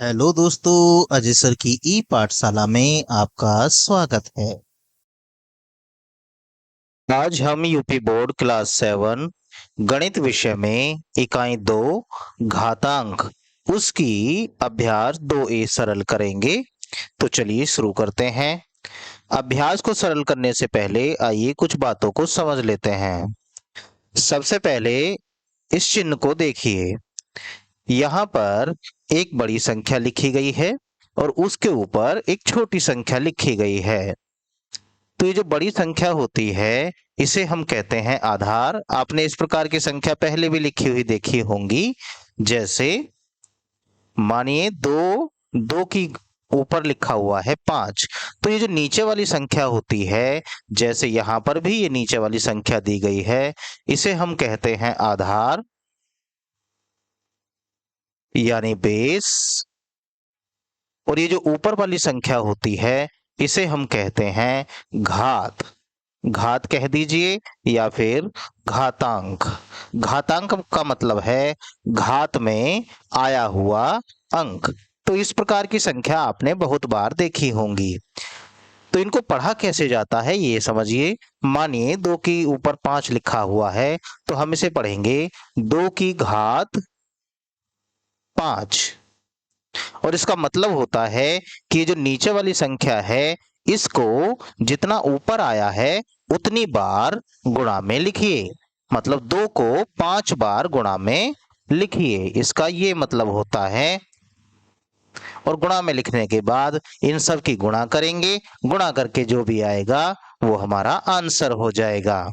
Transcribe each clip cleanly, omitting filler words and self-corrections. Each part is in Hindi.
हेलो दोस्तों, अजय सर की ई पाठशाला में आपका स्वागत है। आज हम यूपी बोर्ड क्लास 7 गणित विषय में इकाई 2 घातांक उसकी अभ्यास 2A सरल करेंगे। तो चलिए शुरू करते हैं। अभ्यास को सरल करने से पहले आइए कुछ बातों को समझ लेते हैं। सबसे पहले इस चिन्ह को देखिए। यहाँ पर एक बड़ी संख्या लिखी गई है और उसके ऊपर एक छोटी संख्या लिखी गई है। तो ये जो बड़ी संख्या होती है इसे हम कहते हैं आधार। आपने इस प्रकार की संख्या पहले भी लिखी हुई देखी होंगी। जैसे मानिए दो की ऊपर लिखा हुआ है 5। तो ये जो नीचे वाली संख्या होती है, जैसे यहाँ पर भी ये नीचे वाली संख्या दी गई है, इसे हम कहते हैं आधार यानी बेस। और ये जो ऊपर वाली संख्या होती है इसे हम कहते हैं घात। घात कह दीजिए या फिर घातांक। घातांक का मतलब है घात में आया हुआ अंक। तो इस प्रकार की संख्या आपने बहुत बार देखी होंगी। तो इनको पढ़ा कैसे जाता है ये समझिए। मानिए 2 की ऊपर 5 लिखा हुआ है तो हम इसे पढ़ेंगे 2 की घात 5। और इसका मतलब होता है कि ये जो नीचे वाली संख्या है इसको जितना ऊपर आया है उतनी बार गुणा में लिखिए। मतलब 2 को 5 बार गुणा में लिखिए, इसका ये मतलब होता है। और गुणा में लिखने के बाद इन सब की गुणा करेंगे। गुणा करके जो भी आएगा वो हमारा आंसर हो जाएगा।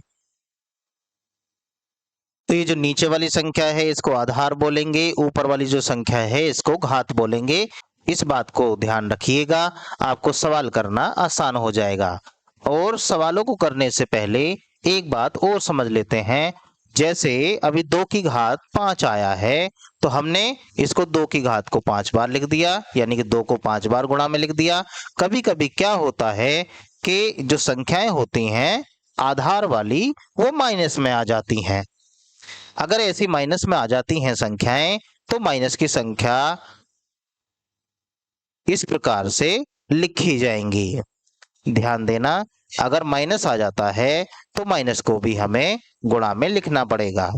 तो ये जो नीचे वाली संख्या है इसको आधार बोलेंगे, ऊपर वाली जो संख्या है इसको घात बोलेंगे। इस बात को ध्यान रखिएगा, आपको सवाल करना आसान हो जाएगा। और सवालों को करने से पहले एक बात और समझ लेते हैं। जैसे अभी 2 की घात 5 आया है तो हमने इसको 2 की घात को 5 बार लिख दिया, यानी कि 2 को 5 बार गुणा में लिख दिया। कभी कभी क्या होता है कि जो संख्याएं होती हैं आधार वाली वो माइनस में आ जाती हैं। अगर ऐसी माइनस में आ जाती हैं संख्याएं तो माइनस की संख्या इस प्रकार से लिखी जाएंगी। ध्यान देना, अगर माइनस आ जाता है तो माइनस को भी हमें गुणा में लिखना पड़ेगा।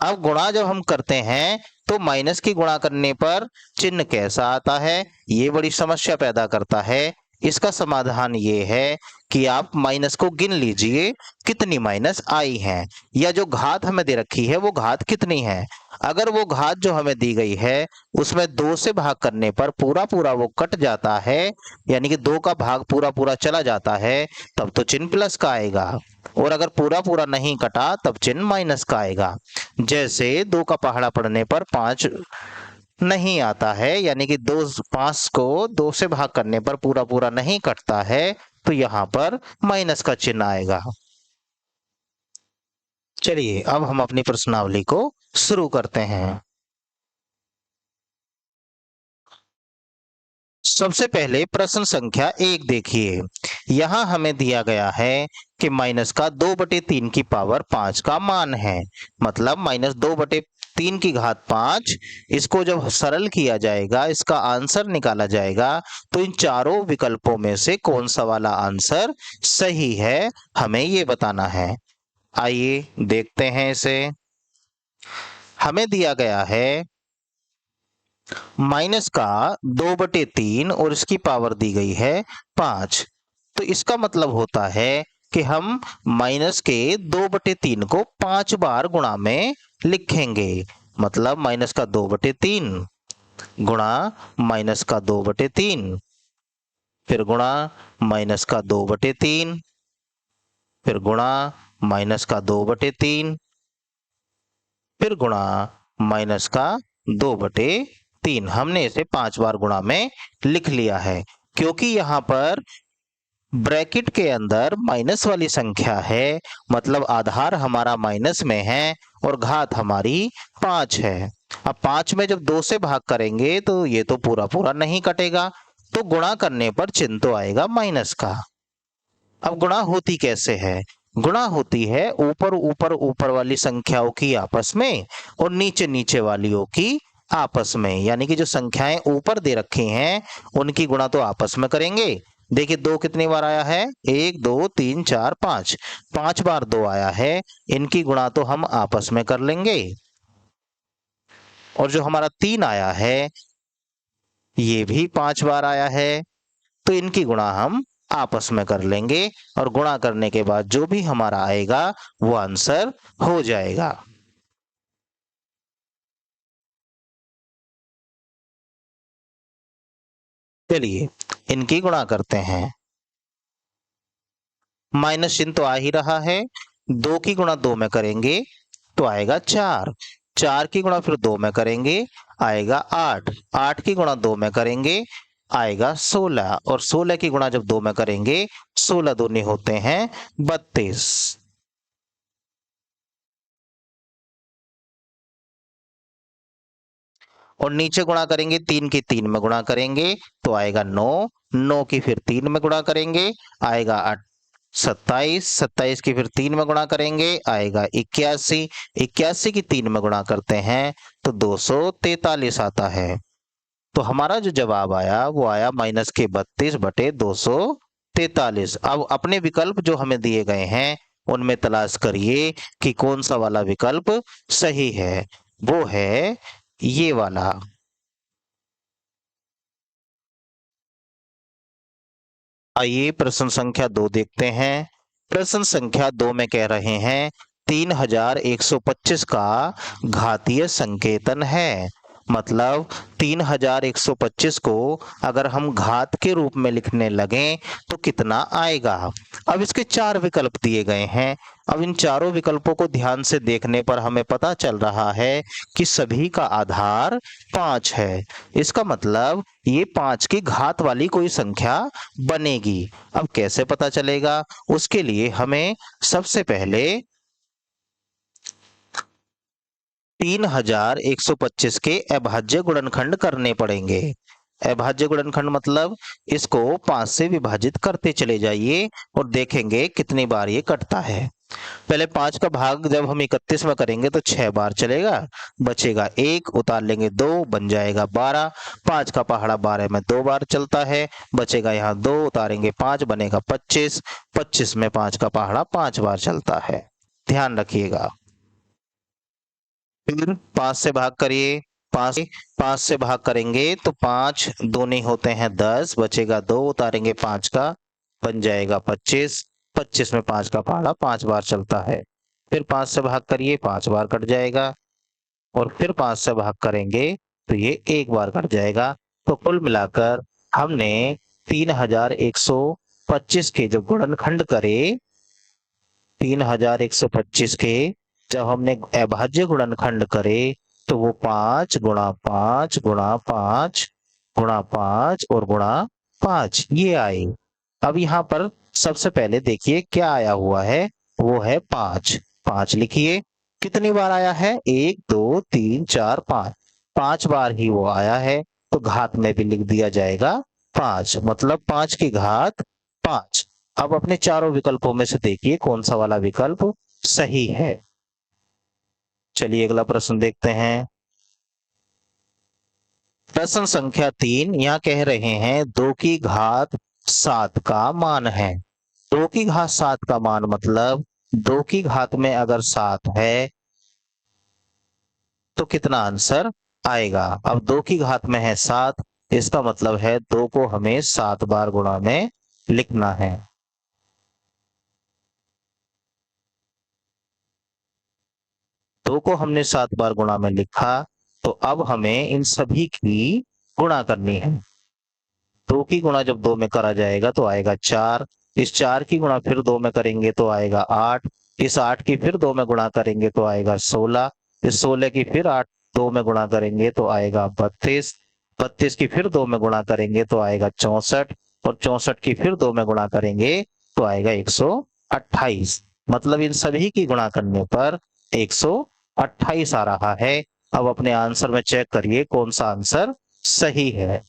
अब गुणा जब हम करते हैं तो माइनस की गुणा करने पर चिन्ह कैसा आता है ये बड़ी समस्या पैदा करता है। इसका समाधान ये है कि आप माइनस को गिन लीजिए कितनी माइनस आई है, या जो घात हमें दे रखी है वो घात कितनी है। अगर वो घात जो हमें दी गई है उसमें 2 से भाग करने पर पूरा पूरा वो कट जाता है, यानी कि 2 का भाग पूरा पूरा चला जाता है, तब तो चिन्ह प्लस का आएगा। और अगर पूरा पूरा नहीं कटा तब चिन्ह माइनस का आएगा। जैसे 2 का पहाड़ा पड़ने पर 5 नहीं आता है, यानी कि 5 को 2 से भाग करने पर पूरा पूरा नहीं कटता है, तो यहाँ पर माइनस का चिन्ह आएगा। चलिए अब हम अपनी प्रश्नावली को शुरू करते हैं। सबसे पहले प्रश्न संख्या 1 देखिए। यहाँ हमें दिया गया है कि माइनस का 2/3 की पावर 5 का मान है। मतलब -2/3 की घात 5। इसको जब सरल किया जाएगा, इसका आंसर निकाला जाएगा, तो इन चारों विकल्पों में से कौन सा वाला आंसर सही है हमें ये बताना है। आइए देखते हैं इसे। हमें दिया गया है माइनस का 2/3 और इसकी पावर दी गई है 5। तो इसका मतलब होता है कि हम माइनस के 2/3 को 5 बार गुणा में लिखेंगे। मतलब माइनस का 2/3 गुणा माइनस का 2/3, फिर गुणा माइनस का 2/3, फिर गुणा माइनस का 2/3, फिर गुणा माइनस का 2/3। हमने इसे 5 बार गुणा में लिख लिया है। क्योंकि यहाँ पर ब्रैकेट के अंदर माइनस वाली संख्या है, मतलब आधार हमारा माइनस में है और घात हमारी 5 है। अब 5 में जब 2 से भाग करेंगे तो ये तो पूरा पूरा नहीं कटेगा, तो गुणा करने पर चिन्ह तो आएगा माइनस का। अब गुणा होती कैसे है? गुणा होती है ऊपर ऊपर ऊपर वाली संख्याओं की आपस में और नीचे नीचे वालियों की आपस में, यानी कि जो संख्याएं ऊपर दे रखी हैं उनकी गुणा तो आपस में करेंगे। देखिए दो कितनी बार आया है, 1 2 3 4 5, 5 बार दो आया है, इनकी गुणा तो हम आपस में कर लेंगे। और जो हमारा 3 आया है ये भी 5 बार आया है, तो इनकी गुणा हम आपस में कर लेंगे और गुणा करने के बाद जो भी हमारा आएगा वो आंसर हो जाएगा। चलिए इनकी गुणा करते हैं। माइनस चिन्ह तो आ ही रहा है, 2 की गुणा 2 में करेंगे तो आएगा 4, 4 की गुणा फिर 2 में करेंगे आएगा 8, 8 की गुणा 2 में करेंगे आएगा 16, और 16 की गुणा जब 2 में करेंगे 16 दूनी होते हैं 32। और नीचे गुणा करेंगे, 3 की 3 में गुणा करेंगे तो आएगा 9, 9 की फिर 3 में गुणा करेंगे आएगा 27, 27 की फिर 3 में गुणा करेंगे आएगा 81, 81 की 3 में गुणा करते हैं तो 243 आता है। तो हमारा जो जवाब आया वो आया -32/243। अब अपने विकल्प जो हमें दिए गए हैं उनमें तलाश करिए कि कौन सा वाला विकल्प सही है। वो है ये वाला। आइए प्रश्न संख्या 2 देखते हैं। प्रश्न संख्या 2 में कह रहे हैं 3125 का घातीय संकेतन है। मतलब 3125 को अगर हम घात के रूप में लिखने लगें तो कितना आएगा। अब इसके 4 विकल्प दिए गए हैं। अब इन चारों विकल्पों को ध्यान से देखने पर हमें पता चल रहा है कि सभी का आधार 5 है। इसका मतलब ये 5 की घात वाली कोई संख्या बनेगी। अब कैसे पता चलेगा, उसके लिए हमें सबसे पहले 3125 के अभाज्य गुणनखंड करने पड़ेंगे। अभाज्य गुणनखंड मतलब इसको 5 से विभाजित करते चले जाइए और देखेंगे कितनी बार ये कटता है। पहले 5 का भाग जब हम 31 में करेंगे तो 6 बार चलेगा, बचेगा 1, उतार लेंगे 2, बन जाएगा 12। 5 का पहाड़ा 12 में 2 बार चलता है, बचेगा यहाँ 2, उतारेंगे 5, बनेगा 25। 25 में 5 का पहाड़ा 5 बार चलता है, ध्यान रखिएगा। फिर 5 से भाग करिए, 5 से भाग करेंगे तो 5 दूनी होते हैं 10, बचेगा 2, उतारेंगे 5 का, बन जाएगा 25। 25 में 5 का पहाड़ा 5 बार चलता है। फिर 5 से भाग करिए, 5 बार कट जाएगा, और फिर 5 से भाग करेंगे तो ये 1 बार कट जाएगा। तो कुल मिलाकर हमने 3125 के जब गुणनखंड करे, 3125 के जब हमने अभाज्य गुणनखंड करे तो वो 5 गुणा 5 गुणा 5 गुणा 5 और गुणा 5 ये आए। अब यहाँ पर सबसे पहले देखिए क्या आया हुआ है, वो है 5। 5 लिखिए, कितनी बार आया है, 1 2 3 4 5, 5 बार ही वो आया है, तो घात में भी लिख दिया जाएगा 5, मतलब 5 की घात 5। अब अपने चारों विकल्पों में से देखिए कौन सा वाला विकल्प सही है। चलिए अगला प्रश्न देखते हैं। प्रश्न संख्या 3 यहाँ कह रहे हैं 2 की घात 7 का मान है। 2 की घात 7 का मान मतलब 2 की घात में अगर 7 है तो कितना आंसर आएगा। अब 2 की घात में है 7, इसका मतलब है 2 को हमें 7 बार गुणा में लिखना है। दो को हमने 7 बार गुणा में लिखा, तो अब हमें इन सभी की गुणा करनी है। 2 की गुणा जब 2 में करा जाएगा तो आएगा 4, इस 4 की गुणा फिर 2 में करेंगे तो आएगा 8, इस 8 की फिर 2 में गुणा करेंगे तो आएगा 16, इस 16 की फिर 8 2 में गुणा करेंगे तो आएगा 32, 32 की फिर 2 में गुणा करेंगे तो आएगा 64, और 64 की फिर 2 में गुणा करेंगे तो आएगा 128। मतलब इन सभी की गुणा करने पर 128 आ रहा है। अब अपने आंसर में चेक करिए कौन सा आंसर सही है।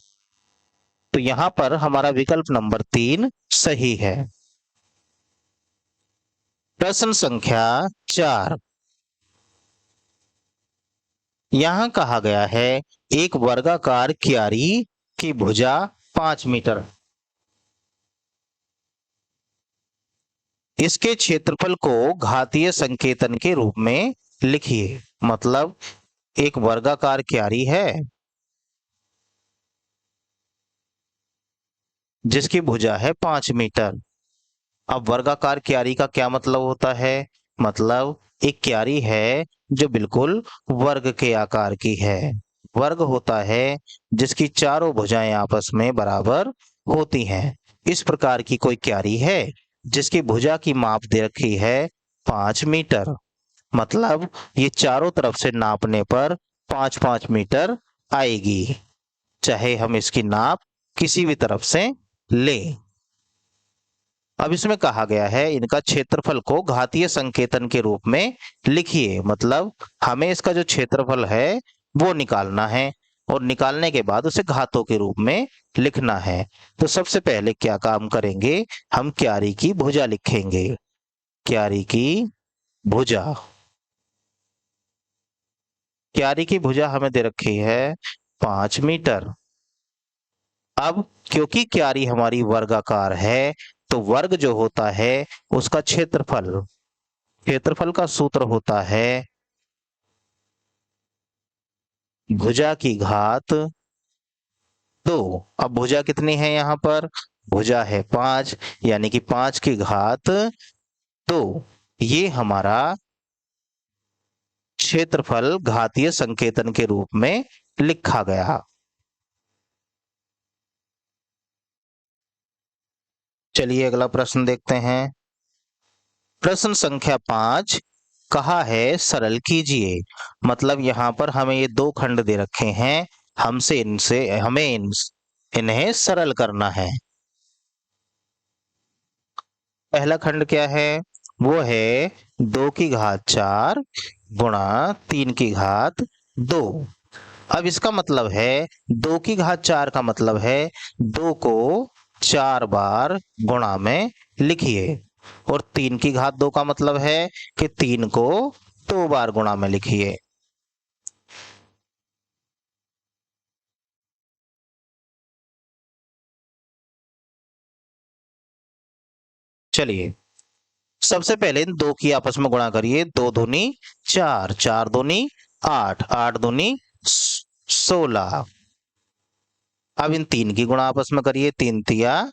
तो यहां पर हमारा विकल्प नंबर 3 सही है। प्रश्न संख्या 4, यहाँ कहा गया है एक वर्गाकार क्यारी की भुजा 5 मीटर, इसके क्षेत्रफल को घातीय संकेतन के रूप में लिखिए। मतलब एक वर्गाकार क्यारी है जिसकी भुजा है 5 मीटर। अब वर्गाकार क्यारी का क्या मतलब होता है? मतलब एक क्यारी है जो बिल्कुल वर्ग के आकार की है। वर्ग होता है जिसकी चारों भुजाएं आपस में बराबर होती हैं। इस प्रकार की कोई क्यारी है जिसकी भुजा की माप दे रखी है 5 मीटर। मतलब ये चारों तरफ से नापने पर 5-5 मीटर आएगी, चाहे हम इसकी नाप किसी भी तरफ से लें। अब इसमें कहा गया है इनका क्षेत्रफल को घातीय संकेतन के रूप में लिखिए। मतलब हमें इसका जो क्षेत्रफल है वो निकालना है और निकालने के बाद उसे घातों के रूप में लिखना है। तो सबसे पहले क्या काम करेंगे, हम क्यारी की भुजा लिखेंगे। क्यारी की भुजा, क्यारी की भुजा हमें दे रखी है 5 मीटर। अब क्योंकि क्यारी हमारी वर्गाकार है तो वर्ग जो होता है उसका क्षेत्रफल, क्षेत्रफल का सूत्र होता है भुजा की घात 2। अब भुजा कितनी है यहाँ पर? भुजा है 5, यानी कि 5 की घात 2। ये हमारा क्षेत्रफल घातीय संकेतन के रूप में लिखा गया। चलिए अगला प्रश्न देखते हैं। प्रश्न संख्या 5 कहा है सरल कीजिए। मतलब यहाँ पर हमें ये दो खंड दे रखे हैं, हमें इन्हें सरल करना है। पहला खंड क्या है? वो है 2 की घात 4 गुणा 3 की घात 2। अब इसका मतलब है 2 की घात 4 का मतलब है 2 को 4 बार गुणा में लिखिए, और 3 की घात 2 का मतलब है कि 3 को 2 बार गुणा में लिखिए। चलिए सबसे पहले इन दो की आपस में गुणा करिए। 2 दूनी 4, 4 दूनी 8, 8 दूनी 16। अब इन 3 की गुणा आपस में करिए। 3 तिया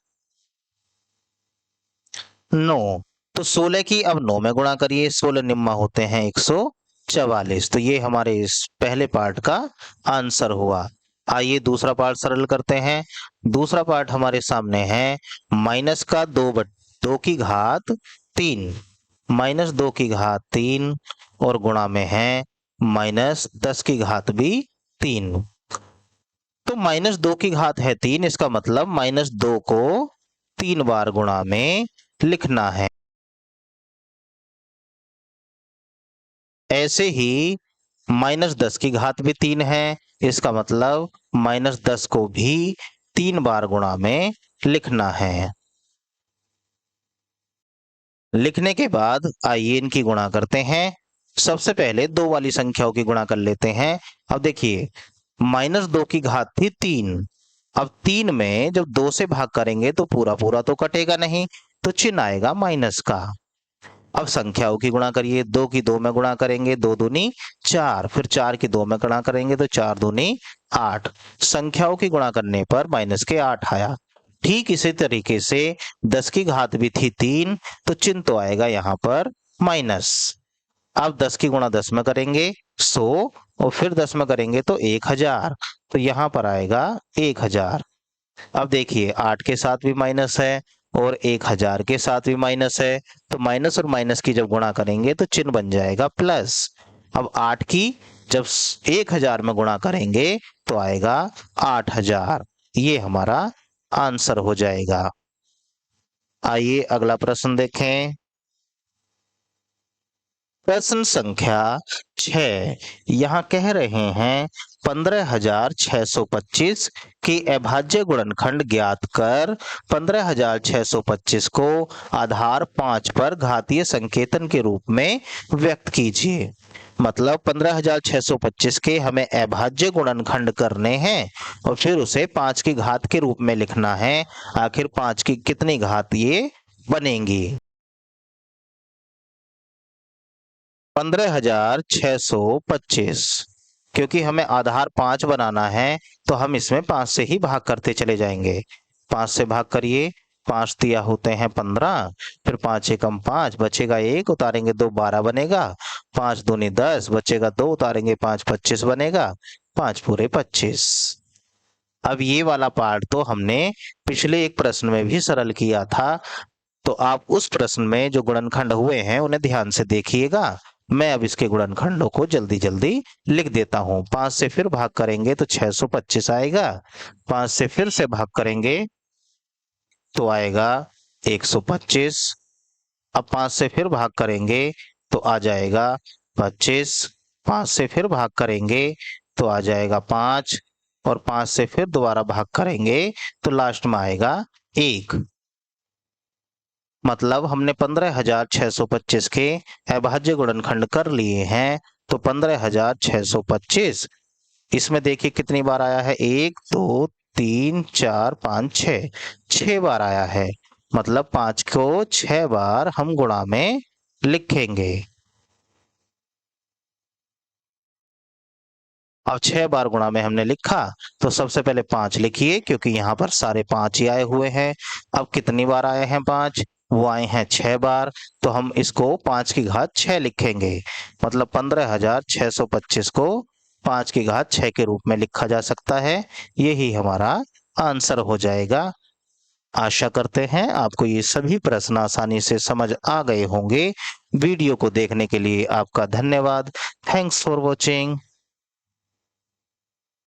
9, तो 16 की अब 9 में गुणा करिए। 16 निम्मा होते हैं 144। तो ये हमारे इस पहले पार्ट का आंसर हुआ। आइए दूसरा पार्ट सरल करते हैं। दूसरा पार्ट हमारे सामने है माइनस का 2 की घात 3, माइनस 2 की घात 3 और गुणा में है माइनस 10 की घात भी 3। तो माइनस 2 की घात है 3, इसका मतलब माइनस 2 को 3 बार गुणा में लिखना है। ऐसे ही माइनस 10 की घात भी 3 है, इसका मतलब माइनस 10 को भी 3 बार गुणा में लिखना है। लिखने के बाद आइए इनकी गुणा करते हैं। सबसे पहले दो वाली संख्याओं की गुणा कर लेते हैं। अब देखिए माइनस 2 की घात थी 3। अब 3 में जब 2 से भाग करेंगे तो पूरा पूरा तो कटेगा नहीं, तो चिन्ह आएगा माइनस का। अब संख्याओं की गुणा करिए। 2 की 2 में गुणा करेंगे 2 दूनी 4, फिर 4 की 2 में गुणा करेंगे तो 4 दूनी 8। संख्याओं की गुणा करने पर माइनस के 8 आया। ठीक इसी तरीके से 10 की घात भी थी 3, तो चिन्ह तो आएगा यहाँ पर माइनस। अब 10 की गुणा 10 में करेंगे 100 और फिर 10 में करेंगे तो 1000, तो यहाँ पर आएगा 1000। अब देखिए 8 के साथ भी माइनस है और 1000 के साथ भी माइनस है, तो माइनस और माइनस की जब गुणा करेंगे तो चिन्ह बन जाएगा प्लस। अब 8 की जब 1000 में गुणा करेंगे तो आएगा 8000। ये हमारा आंसर हो जाएगा। आइए अगला प्रश्न देखें। प्रश्न संख्या 6 यहाँ कह रहे हैं 15625 की अभाज्य गुणनखंड ज्ञात कर 15625 को आधार 5 पर घातीय संकेतन के रूप में व्यक्त कीजिए। मतलब 15,625 के हमें अभाज्य गुणनखंड करने हैं और फिर उसे 5 की घात के रूप में लिखना है। आखिर 5 की कितनी घात ये बनेंगी? 15,625। क्योंकि हमें आधार 5 बनाना है तो हम इसमें 5 से ही भाग करते चले जाएंगे। 5 से भाग करिए, 5 दिया होते हैं 15, फिर 5 एकम 5, बचेगा 1, उतारेंगे 2, 12 बनेगा। 5 दूनी 10, बचेगा 2, उतारेंगे 5, 25 बनेगा। 5 पूरे 25। अब ये वाला पार्ट तो हमने पिछले एक प्रश्न में भी सरल किया था, तो आप उस प्रश्न में जो गुणनखंड हुए हैं उन्हें ध्यान से देखिएगा। मैं अब इसके गुणनखंडों को जल्दी जल्दी लिख देता हूं। 5 से फिर भाग करेंगे तो 625 आएगा। 5 से फिर से भाग करेंगे तो आएगा 125। अब 5 से फिर भाग करेंगे तो आ जाएगा 25। 5 से फिर भाग करेंगे तो आ जाएगा 5, और 5 से फिर दोबारा भाग करेंगे तो लास्ट में आएगा 1। मतलब हमने 15,625 के अभाज्य गुणनखंड कर लिए हैं। तो 15,625 इसमें देखिए कितनी बार आया है, 1 2 3 4 5 6, 6 बार आया है। मतलब 5 को 6 बार हम गुणा में लिखेंगे। अब 6 बार गुणा में हमने लिखा तो सबसे पहले 5 लिखिए, क्योंकि यहाँ पर सारे 5 ही आए हुए हैं। अब कितनी बार आए हैं 5? वो आए हैं 6 बार, तो हम इसको 5 की घात 6 लिखेंगे। मतलब 15,625 को 5 की घात 6 के रूप में लिखा जा सकता है। यही हमारा आंसर हो जाएगा। आशा करते हैं आपको ये सभी प्रश्न आसानी से समझ आ गए होंगे। वीडियो को देखने के लिए आपका धन्यवाद। Thanks for watching.